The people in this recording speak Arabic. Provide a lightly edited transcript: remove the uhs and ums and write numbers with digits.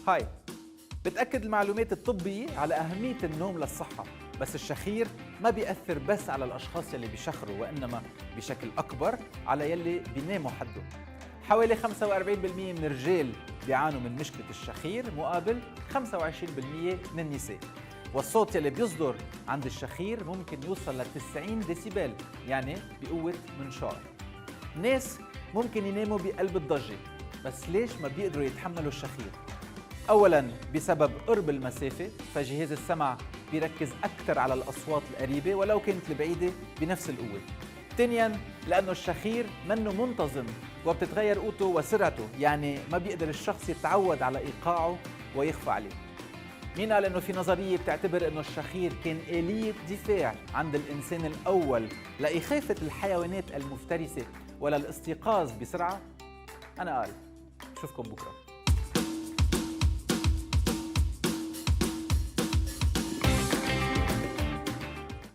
هاي، بتأكد المعلومات الطبية على أهمية النوم للصحة، بس الشخير ما بيأثر بس على الأشخاص يلي بيشخروا، وإنما بشكل أكبر على يلي بيناموا حده. حوالي 45% من الرجال بيعانوا من مشكلة الشخير مقابل 25% من النساء. والصوت يلي بيصدر عند الشخير ممكن يوصل ل 90 ديسيبل، يعني بقوة منشار. ناس ممكن يناموا بقلب الضجة، بس ليش ما بيقدروا يتحملوا الشخير؟ أولاً بسبب قرب المسافة، فجهاز السمع بيركز أكثر على الأصوات القريبة ولو كانت البعيدة بنفس القوة. ثانياً لأنه الشخير منه منتظم وبتتغير قوته وسرعته، يعني ما بيقدر الشخص يتعود على إيقاعه ويخفى عليه. مين قال إنه في نظرية بتعتبر إنه الشخير كان آلية دفاع عند الإنسان الأول لإخافة الحيوانات المفترسة ولا الاستيقاظ بسرعة؟ أنا قال. بشوفكم بكرة.